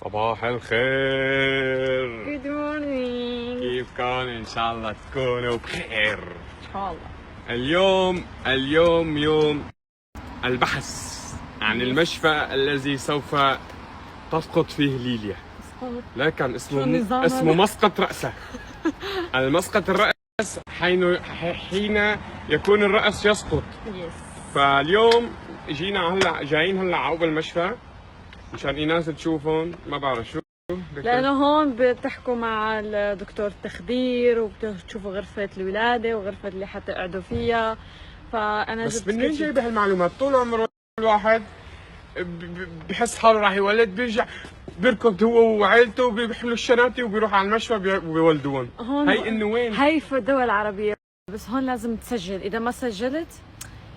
صباح الخير. Good morning. كيفكم؟ ان شاء الله تكونوا بخير. إن شاء الله. اليوم يوم البحث عن المشفى الذي سوف تسقط فيه ليليا. لكن اسمه مسقط رأسه. المسقط الرأس حين يكون الرأس يسقط. فاليوم جايين هلا على أول المشفى مشان ايناس تشوفهم. ما بعرف شو لأنه هون بتحكوا مع الدكتور التخدير وبتشوفوا غرفة الولادة وغرفة اللي حتقعدوا فيها. فأنا بس منين جايبه هالمعلومات؟ طول عمره الواحد بحس حاله راح يولد بيرجع بيركض هو وعائلته بيحملوا الشنطه وبيروح على المشفى وبيولدوهم. هي انه وين؟ هي في الدول العربية، بس هون لازم تسجل. إذا ما سجلت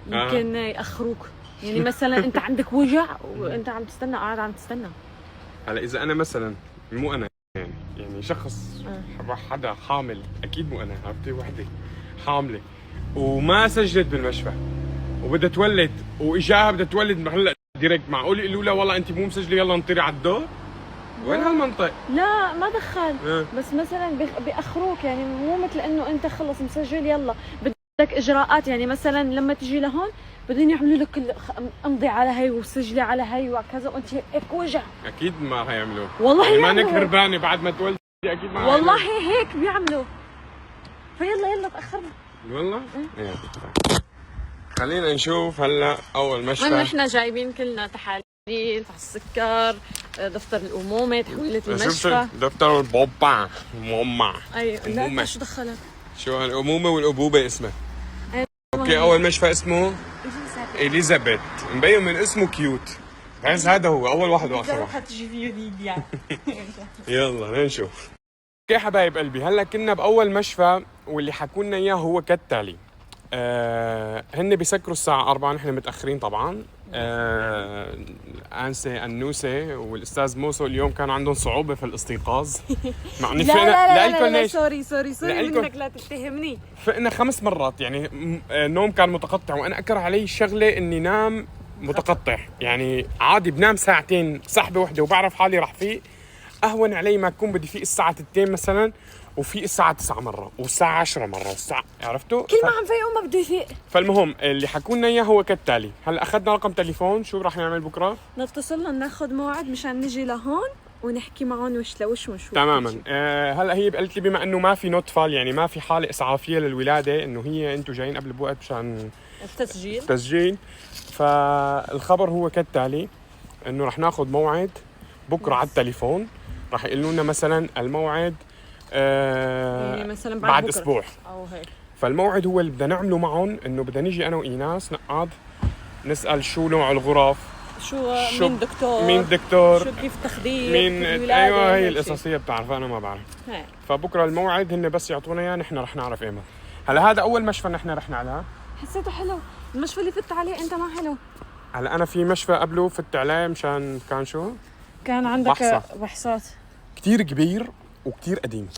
يمكن يأخروك. يعني مثلا انت عندك وجع وانت عم تستنى، قاعد عم تستنى. هلا اذا انا مثلا، مو انا يعني شخص حدا حامل، اكيد مو انا، عرفتي، وحده حامله وما سجلت بالمشفى وبدها تولد واجاها بدها تولد هلا ديريكت، معقول يقولوا لها والله انت مو مسجله يلا انطري على الدور؟ وين هالمنطق؟ لا ما دخل. بس مثلا بيأخروك، يعني مو مثل انه انت خلص مسجل يلا بدك اجراءات. يعني مثلا لما تجي لهون بدهم يعملوا لك امضي على هي وسجلي على هي وكذا، وانت هيك وجع. اكيد ما هيعملوه والله يعني يعملوا. مانك هربانه بعد ما تولدي، اكيد ما والله هيك بيعملوا. فيلا تاخرنا والله. خلينا نشوف هلا اول مشفى. هلا احنا جايبين كلنا تحاليل على السكر، دفتر الامومه، تحويله المشفى، دفتر البابا ماما. ايوه. لا شو دخلك؟ شو الامومه والابوبه اسمه. اوكي اول مشفى اسمه اليزابيث. مبين من اسمه كيوت، بحس هذا هو اول واحد واخر واحد. حتجي فيه ليليا. يلا نشوف. اوكي حبايب قلبي، هلا كنا باول مشفى واللي حكوا لنا اياه هو كالتالي. هن بيسكروا الساعة 4، نحن متأخرين طبعا. أنسة أنوسة والأستاذ موسو اليوم كان عندهم صعوبة في الاستيقاظ. مع إني لا سوري منك، لا تتهمني. فإنا 5 مرات يعني النوم كان متقطع، وأنا أكره علي الشغلة إني نام متقطع. يعني عادي بنام ساعتين سحبة واحدة وبعرف حالي راح فيق. أهون علي ما أكون بدي فيق الساعة 2 مثلا وفي الساعة 9 مرة والساعة 10 مرة والساعة، عرفتوا؟ كل ما عم فيقوم ما بده يفيق. فالمهم اللي حكوا لنا اياه هو كالتالي. هلا اخذنا رقم تليفون، شو راح نعمل بكره؟ نتصل لهم ناخذ موعد مشان نجي لهون ونحكي معهم وش لوش ونشوف. تماما. هلا هي قالت لي بما انه ما في نوت فال، يعني ما في حالة اسعافية للولادة، انه هي انتم جايين قبل بوقت مشان التسجيل. فالخبر هو كالتالي، انه راح ناخذ موعد بكره على التليفون. راح يقولوا لنا مثلا الموعد يعني مثلا بعد اسبوع او هيك. فالموعد هو اللي بدنا نعمله معهم، انه بدنا نيجي انا وايناس نقعد نسال شو نوع الغرف، مين دكتور شو كيف تخدير، مين. ايوه هي الاساسيه بتعرف، انا ما بعرف. فبكره الموعد هن بس يعطونا اياه نحن رح نعرف ايمتى. هلا هذا اول مشفى نحن رحنا عليه، حسيته حلو. المشفى اللي فت عليه انت ما حلو. هلا انا في مشفى قبله فت عليه مشان كان شو؟ كان عندك بحصات كتير كبير وكتير قديم.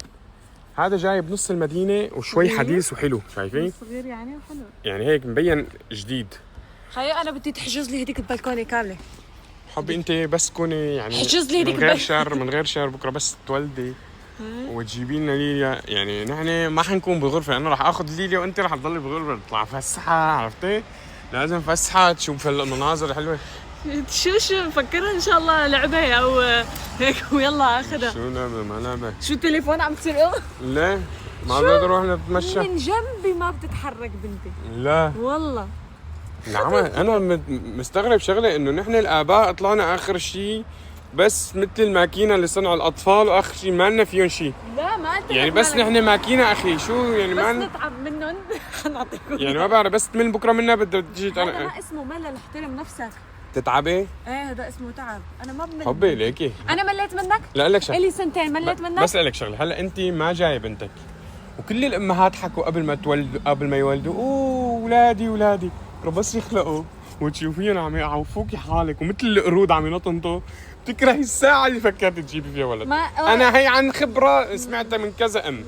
هذا جاي بنص المدينة وشوي حديث وحلو، شايفين؟ صغير يعني وحلو، يعني هيك مبين جديد. خيي أنا بدي تحجز لي هديك البلكونة كاملة. حبي أنت بس كوني يعني حجز لي هديك من غير شر بكرة بس تولدي وتجيبي لنا ليليا. يعني نحن ما حنكون بغرفة، أنا راح آخذ ليليا وأنت راح تضلي بغرفة نطلع فسحة، عرفتي؟ لازم فسحة تشوف المناظر الحلوة. شو مفكرها ان شاء الله لعبه او هيك ويلا اخذها. شو لعبه؟ ما لعبه. شو التليفون عم تسرقه؟ ليه؟ ما بدنا نروح نتمشى من جنبي ما بتتحرك بنتي. لا والله. نعم. انا مستغرب شغله، انه نحن الاباء طلعنا اخر شيء بس مثل الماكينه اللي صنعوا الاطفال، واخر شيء ما لنا فيهم شيء. لا ما انت يعني بس نحن ماكينه اخي، شو يعني ما نتعب منهم. حنعطيكم يعني ما بعرف، بس تمل بكره منها بدها تجي. هذا ما اسمه ملل، احترم نفسك. تتعبي؟ ايه هذا اسمه تعب. انا ما بمل. حبي ليكي انا مليت منك؟ لا لك شغله، الي سنتين مليت منك. بس لك شغله، هلا انت ما جايه بنتك وكل الامهات حكوا قبل ما يولدوا اوه ولادي بس يخلقوا وتشوفيهم عم يعوفوكي حالك ومثل القرود عم ينطنطوا، بتكرهي الساعه اللي فكرت تجيبي فيها ولد. انا هي عن خبره سمعتها من كذا ام.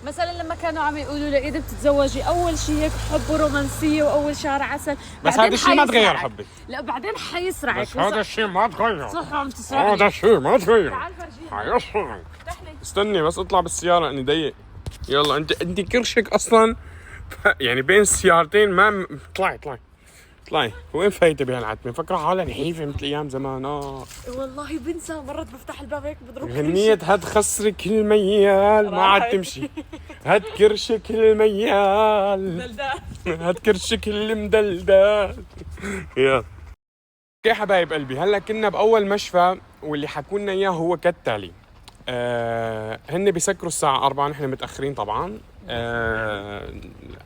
مثلا لما كانوا عم يقولوا لي اذا بتتزوجي اول شيء هيك حب ورومانسيه واول شهر عسل، بس هذا الشيء ما تغير حبي. لا بعدين حيسرعك. بس هذا الشيء ما تغير. صح عم تسرعني. هذا الشيء ما تغير. تعال فرجيني. حيصرعك. استني بس اطلع بالسيارة اني ضيق. يلا انت كرشك اصلا يعني بين السيارتين ما طلعي وين فايته بهالعتمه؟ مفكره حالها نحيفه مثل ايام زمان. والله بنسى مرات بفتح الباب هيك بضرب غنية هاد خصرك الميال ما عاد تمشي. هاد كرشك الميال دلدال. هاد كرشك المدلدل. يلا اوكي حبايب قلبي، هلا كنا باول مشفى واللي حكوا لنا اياه هو كالتالي. هن بيسكروا الساعة 4، نحن متأخرين طبعا.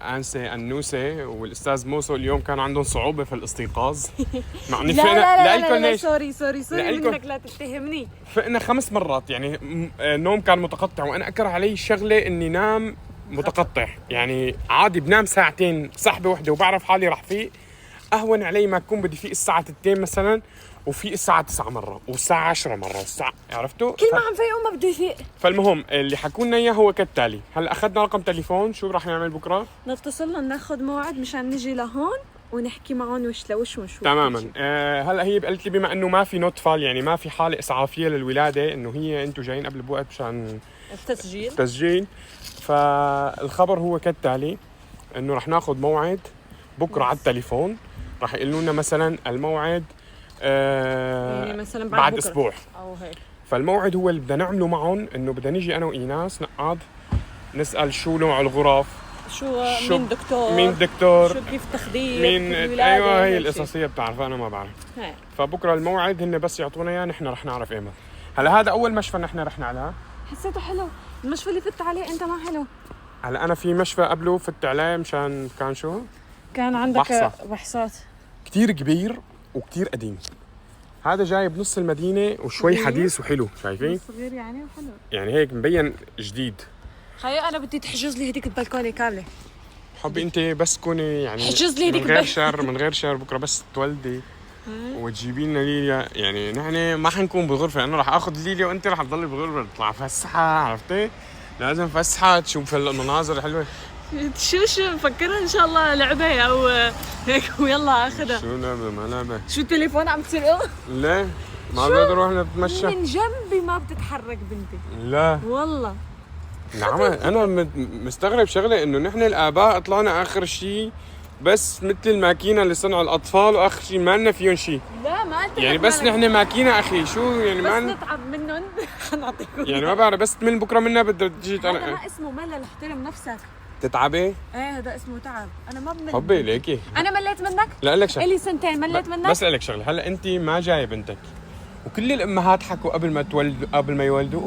أنسة أنوسة والأستاذ موسو اليوم كان عندهم صعوبة في الاستيقاظ. مع إني لا فقنا لا لا, لا, لا, ليش؟ سوري لإلكن. منك لا تتهمني. فقنا 5 مرات يعني النوم كان متقطع، وأنا أكره علي شغلة إني نام متقطع. يعني عادي بنام ساعتين سحبة وحدة وبعرف حالي رح فيق، أهون علي ما أكون بدي فيق الساعة 2 مثلا وفي الساعة 9 مرة والساعة 10 مرة والساعة، عرفتوا؟ كل ما عم فيق وما بده يفيق. فالمهم اللي حكوا لنا اياه هو كالتالي. هلا اخذنا رقم تليفون، شو رح نعمل بكره؟ نتصل لهم ناخذ موعد مشان نجي لهون ونحكي معهم وش لوش ونشوف. تماما. هلا هي قالت لي بما انه ما في نوت فال، يعني ما في حاله اسعافيه للولاده، انه هي انتم جايين قبل بوقت مشان التسجيل. فالخبر هو كالتالي، انه رح ناخذ موعد بكره على التليفون. رح يقولوا لنا مثلا الموعد يعني مثلا بعد اسبوع او هيك. فالموعد هو اللي بدنا نعمله معهم، انه بدنا نيجي انا وايناس نقعد نسال شو نوع الغرف، مين دكتور شو كيف تخدير، مين. ايوه هي القصصيه بتعرفها، انا ما بعرف. فبكره الموعد هن بس يعطونا اياه، نحن رح نعرف ايمتى. هلا هذا اول مشفى نحن رحنا عليه، حسيته حلو. المشفى اللي فت عليه انت ما حلو. هلا انا في مشفى قبله فت عليه مشان كان شو؟ كان عندك بحصات كتير كبير وكتير قديم. هذا جاي بنص المدينة وشوي حديث وحلو، شايفين؟ صغير يعني وحلو، يعني هيك مبين جديد. خيي أنا بدي تحجز لي هديك البلكونة كاملة. حبي أنت بس تكوني يعني حجز لي هديك من غير شر بكرة بس تولدي وتجيبي لنا ليليا. يعني نحن ما حنكون بالغرفة، أنا رح آخذ ليليا وأنت رح تضلي بالغرفة، نطلع فسحة، عرفتي؟ لازم فسحة تشوف المناظر الحلوة. شو مفكرها ان شاء الله لعبه او هيك ويلا اخذها. شو لعبه؟ ما لعبه. شو التليفون عم تسرقه؟ ليه؟ ما بدنا نروح نتمشى من جنبي ما بتتحرك بنتي. لا والله. نعم. انا مستغرب شغله، انه نحن الاباء طلعنا اخر شيء بس مثل الماكينه اللي صنعوا الاطفال، واخر شيء ما لنا فيهم شيء. لا ما قلت يعني بس نحن ماكينه اخي، شو يعني ما نتعب منهم حنعطيكم يعني ما بعرف، بس من بكره منا بدها تجي. هذا ما اسمه ملل، احترم نفسك. تتعبي؟ ايه هذا اسمه تعب. انا ما بمل. حبي ليكي انا مليت منك؟ لا لك شغله، الي سنتين مليت منك. بسألك شغله، هلا انت ما جايه بنتك وكل الامهات حكوا قبل ما يولدوا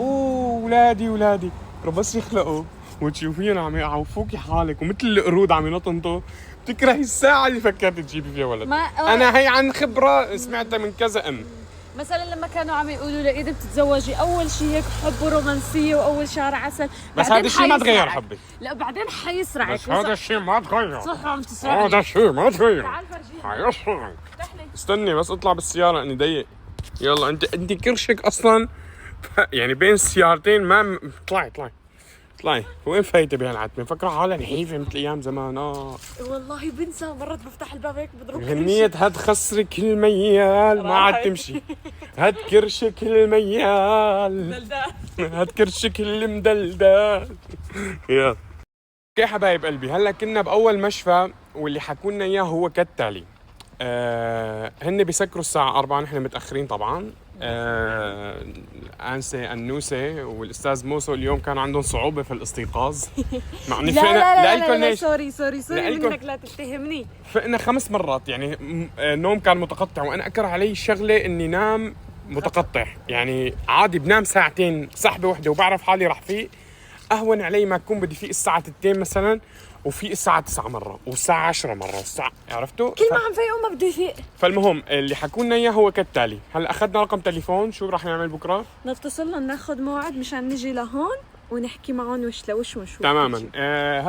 اولادي بس يخلقوا وتشوفيهم عم يعوفوكي حالك ومثل القرود عم ينطنطوا، بتكرهي الساعه اللي فكرتي تجيبي فيها ولد. انا هي عن خبره سمعتها من كذا مثلا لما كانوا عم يقولوا لي اذا بتتزوجي اول شيء هيك حب ورومانسيه واول شهر عسل، بس هذا الشيء ما تغير حبي. لا بعدين حيسرعك. بس هذا الشيء ما تغير. صح عم تسرعني. هذا الشيء ما تغير. تعال فرجيني. حيصرعك. استني بس اطلع بالسيارة اني ضيق. يلا انت كرشك اصلا يعني بين السيارتين ما طلعي وين فايته بهالعتمه؟ مفكره حالها نحيفه مثل ايام زمان. والله بنسى مرات بفتح الباب هيك بضرب غنية هاد خصرك الميال ما عاد تمشي. هاد كرشك الميال دلدال. هاد كرشك المدلدل. يلا اوكي حبايب قلبي، هلا كنا باول مشفى واللي حكوا لنا اياه هو كالتالي. هن بيسكروا الساعة 4، نحن متأخرين طبعا. أنسة أنوسة والأستاذ موسو اليوم كان عندهم صعوبة في الاستيقاظ. مع إني لا سوري منك لا تتهمني. فقنا 5 مرات يعني النوم كان متقطع، وأنا أكره علي شغلة إني نام متقطع. يعني عادي بنام ساعتين سحبة وحدة وبعرف حالي رح فيق، أهون علي ما أكون بدي فيق الساعة 2 مثلا وفي الساعة 9 مرة والساعة 10 مرة والساعة، عرفتوا؟ كل ما عم فيق وما بده يفيق. فالمهم اللي حكوا لنا اياه هو كالتالي. هلا اخذنا رقم تليفون، شو رح نعمل بكره؟ نتصل لهم ناخذ موعد مشان نجي لهون ونحكي معهم وش لوش ونشوف. تماما.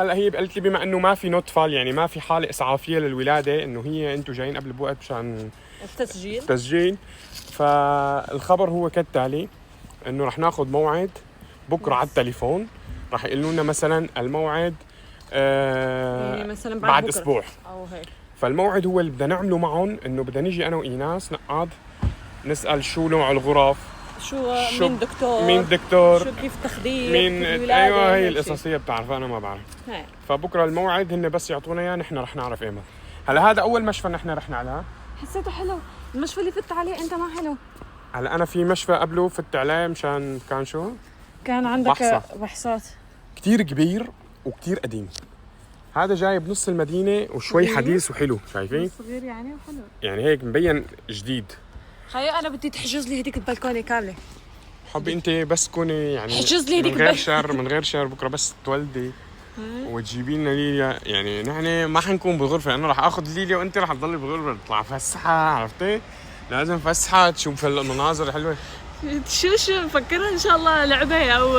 هلا هي قالت لي بما انه ما في نوت فال، يعني ما في حاله اسعافيه للولاده، انه هي انتم جايين قبل بوقت مشان التسجيل. فالخبر هو كالتالي، انه رح ناخذ موعد بكره على التليفون. راح يقولوا لنا مثلا الموعد يعني مثلا بعد بكرة. اسبوع. او هيك. فالموعد هو اللي بدنا نعمله معهم، انه بدنا نيجي انا وايناس نقعد نسال شو نوع الغرف، شو مين دكتور شو كيف تخدير، مين، كيف الولادة، ايوه هي هيك القصصيه بتعرفها انا ما بعرف. شيء. فبكره الموعد هن بس يعطونا اياه نحن رح نعرف ايمتى. هلا هذا اول مشفى نحن رحنا عليه. حسيته حلو. المشفى اللي فت عليه انت ما حلو؟ هلا انا في مشفى قبله فت عليه مشان كان شو؟ كان عندك بحصات كتير كبير وكتير قديم. هذا جاي بنص المدينه وشوي حديث وحلو، شايفين؟ صغير يعني وحلو. يعني هيك مبين جديد. خيي انا بدي تحجز لي هديك البلكونه كامله. حبي انت بس تكوني يعني حجز لي من هديك غير شر، من غير شر بكره بس تولدي وتجيبي لنا ليليا. يعني نحن ما حنكون بالغرفه، انا راح اخذ ليليا وانت راح تضلي بالغرفه نطلع فسحه، عرفتي؟ لازم فسحه تشوف المناظر الحلوه. شو مفكرها ان شاء الله لعبه او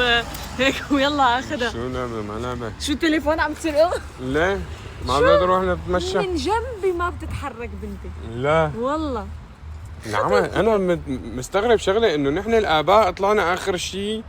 هيك ويلا اخذها. شو لعبه ما لعبه؟ شو التليفون عم تسرقه؟ ليه؟ ما بدنا نروح نتمشى؟ من جنبي ما بتتحرك بنتي. لا والله. نعم. انا مستغرب شغله، انه نحن الاباء طلعنا اخر شيء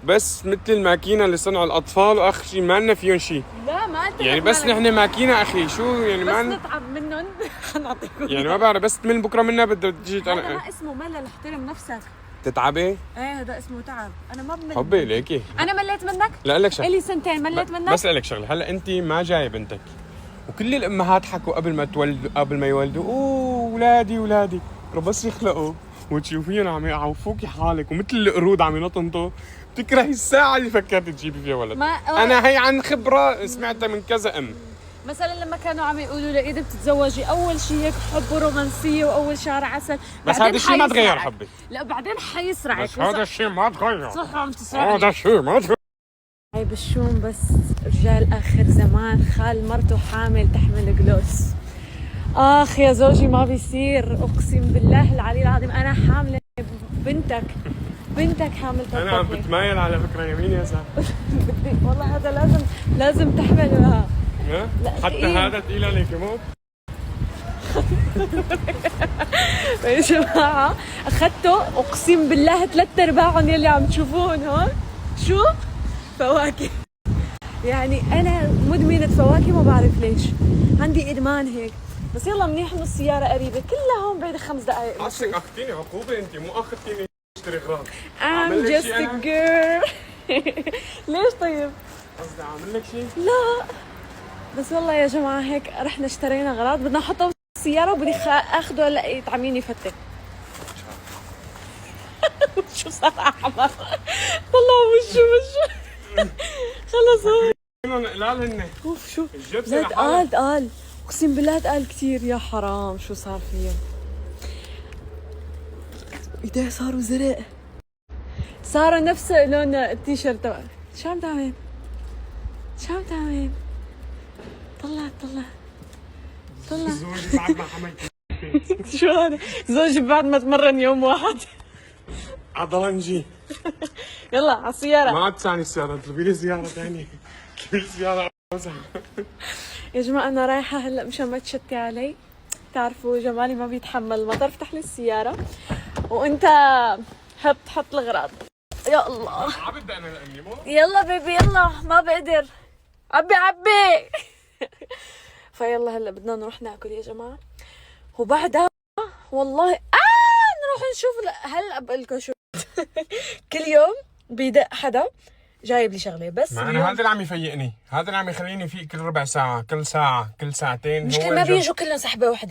بس مثل الماكينه اللي صنعوا الاطفال، واخر شيء ما لنا فيهم شيء. لا ما انت يعني بس نحن ماكينه اخي، شو يعني بس ما نتعب منهم حنعطيكم. يعني ما بعرف، بس من بكره منا بدها تجي هذا ما اسمه ملل، احترم نفسك. تتعبي؟ ايه هذا اسمه تعب، انا ما بمل. حبي ليكي انا مليت منك؟ لا لك شغله، الي سنتين مليت منك؟ بس لك شغله، هلا انت ما جايه بنتك وكل الامهات حكوا قبل ما تولدوا، قبل ما يولدوا اوه اولادي اولادي، بس يخلقوا وتشوفيهم عم يعوفوكي حالك ومثل القرود عم ينطنطوا بتكرهي الساعه اللي فكرتي تجيبي فيها ولد. انا هي عن خبره سمعتها من كذا ام. مثلا لما كانوا عم يقولوا لي اذا بتتزوجي اول شيء هيك حب ورومانسيه واول شهر عسل، بس هذا الشيء ما تغير حبي. لا بعدين حيسرعك. بس هذا الشيء ما تغير. صح عم تسرعني. هذا الشيء ما تغير. هاي بالشوم بس رجال اخر زمان، خال مرته حامل تحمل جلوس. اخ يا زوجي ما بيصير، اقسم بالله العلي العظيم انا حامله بنتك حامل. انا عم بتمايل على فكره يمين يسار. بدي والله هذا لازم تحملها. حتى هذا تقيل عليك موت. يا جماعه اخذته اقسم بالله 3/4 يلي عم تشوفوهم هون شو فواكه. يعني انا مدمنه فواكه ما بعرف ليش، عندي ادمان هيك. بس يلا منيح انه السياره قريبه، كلها هون بعد 5 دقائق. قصدك اخذتيني عقوبه، انت مو اخذتيني اشتري اغراض. I'm just a girl. ليش طيب؟ قصدي اعمل لك شيء؟ لا بس والله يا جماعه هيك رحنا اشترينا اغراض بدنا نحطها بالسياره وبدي اخذه هلا يطعمين يفتك. شو صار احمر؟ طلع وشه خلص هون. لا لهن اوف شو الجبس لا تقال اقسم بالله تقال كثير. يا حرام شو صار فيهم؟ ايديه صاروا زرق، صاروا نفس لون التيشيرت تبعي. شو عم تعمل؟ طلع زوجي بعد ما حملت. شو هذا؟ زوجي بعد ما تمرن يوم واحد. عضلنجي. يلا على السيارة. ما عاد تسعني السيارة، اطلبي لي سيارة ثانية. اطلبي لي سيارة أوسع. يا جماعة أنا رايحة هلا مشان ما تشتي علي، تعرفوا جمالي ما بيتحمل المطر. افتح لي السيارة وأنت حط الأغراض. يا الله عبد أنا لأني مو. يلا بيبي يلا ما بقدر. عبي فيلا هلا بدنا نروح ناكل يا جماعة، وبعدها والله نروح نشوف. هلا بقول لكم شو. كل يوم بيدق حدا جايب لي شغله، بس ما انا هذا اللي عم يفيقني، هذا اللي عم يخليني فيق كل ربع ساعة، كل ساعة، كل ساعتين. مشكلة ما بيجوا كلهم سحبة واحدة.